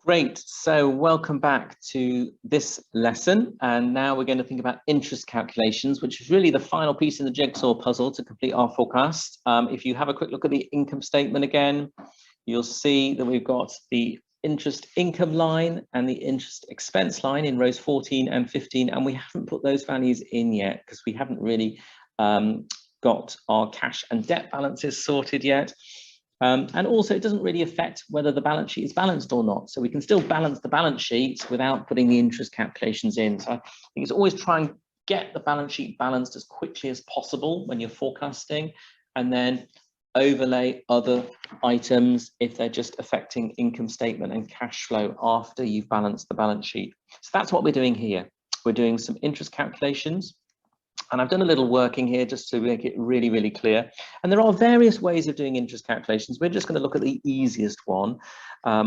Great, so welcome back to this lesson, and now we're going to think about interest calculations, which is really the final piece in the jigsaw puzzle to complete our forecast. If you have a quick look at the income statement again, you'll see that we've got the interest income line and the interest expense line in rows 14 and 15, and we haven't put those values in yet because we haven't really got our cash and debt balances sorted yet. And also it doesn't really affect whether the balance sheet is balanced or not. So we can still balance the balance sheet without putting the interest calculations in. So I think it's always try and get the balance sheet balanced as quickly as possible when you're forecasting, and then overlay other items if they're just affecting income statement and cash flow after you've balanced the balance sheet. So that's what we're doing here. We're doing some interest calculations. And I've done a little working here just to make it really, really clear. And there are various ways of doing interest calculations. We're just going to look at the easiest one,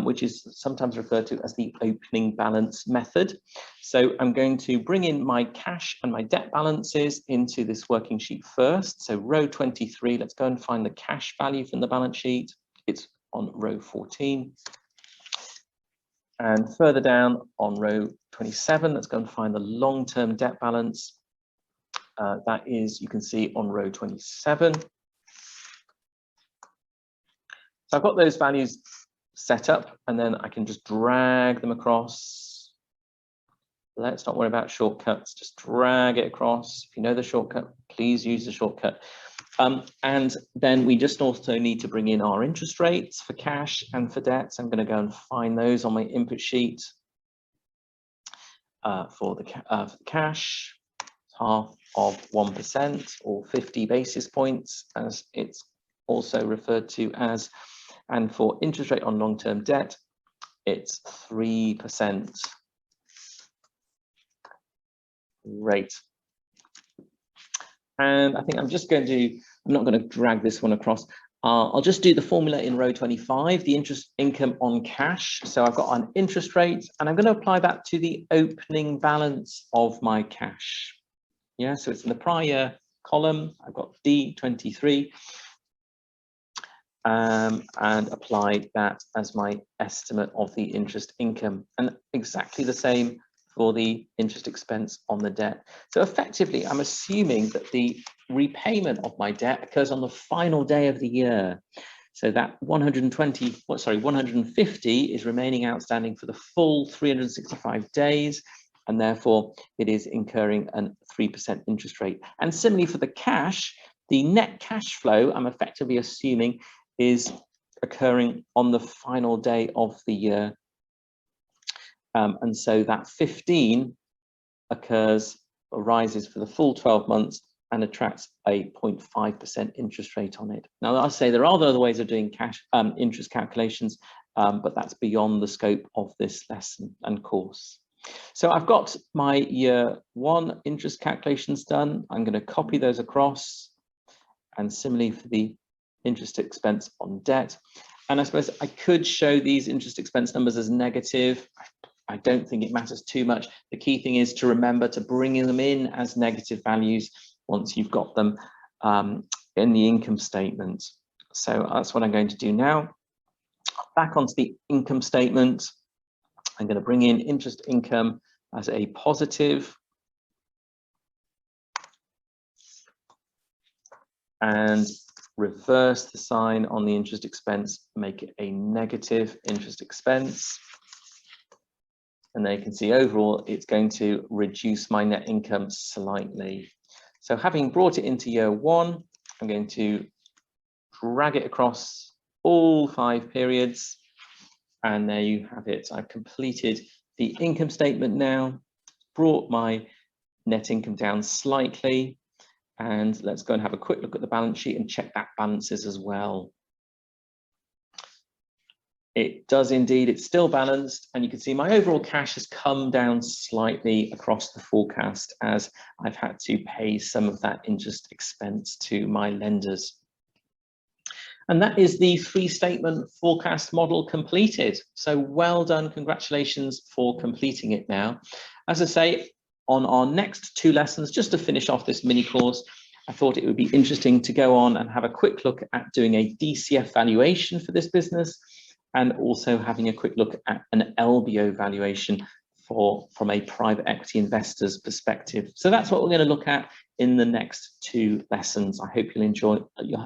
which is sometimes referred to as the opening balance method. So I'm going to bring in my cash and my debt balances into this working sheet first. So row 23, let's go and find the cash value from the balance sheet. It's on row 14. And further down on row 27, let's go and find the long-term debt balance. That is, you can see on row 27. So I've got those values set up, and then I can just drag them across. Let's not worry about shortcuts, just drag it across. If you know the shortcut, please use the shortcut. And then we just also need to bring in our interest rates for cash and for debt. So I'm going to go and find those on my input sheet for the cash. Half of 1%, or 50 basis points, as it's also referred to as. And for interest rate on long-term debt, it's 3% rate. And I think I'm not going to drag this one across. I'll just do the formula in row 25, the interest income on cash. So I've got an interest rate, and I'm going to apply that to the opening balance of my cash. Yeah, so it's in the prior column. I've got D23 and apply that as my estimate of the interest income, and exactly the same for the interest expense on the debt. So effectively, I'm assuming that the repayment of my debt occurs on the final day of the year. So that 150 is remaining outstanding for the full 365 days. And therefore it is incurring a 3% interest rate. And similarly for the cash, the net cash flow, I'm effectively assuming, is occurring on the final day of the year. And so that 15 arises for the full 12 months and attracts a 0.5% interest rate on it. Now, I'll say there are other ways of doing cash interest calculations, but that's beyond the scope of this lesson and course. So I've got my year one interest calculations done. I'm going to copy those across, and similarly for the interest expense on debt. And I suppose I could show these interest expense numbers as negative. I don't think it matters too much. The key thing is to remember to bring them in as negative values once you've got them in the income statement. So that's what I'm going to do now. Back onto the income statement. I'm going to bring in interest income as a positive and reverse the sign on the interest expense, make it a negative interest expense. And there you can see overall it's going to reduce my net income slightly. So having brought it into year one, I'm going to drag it across all 5 periods. And there you have it. I've completed the income statement now, brought my net income down slightly, and let's go and have a quick look at the balance sheet and check that balances as well. It does indeed, it's still balanced, and you can see my overall cash has come down slightly across the forecast as I've had to pay some of that interest expense to my lenders. And that is the 3-statement forecast model completed. So well done, congratulations for completing it now. As I say, on our next 2 lessons, just to finish off this mini course, I thought it would be interesting to go on and have a quick look at doing a DCF valuation for this business, and also having a quick look at an LBO valuation from a private equity investor's perspective. So that's what we're going to look at in the next 2 lessons. I hope you'll enjoy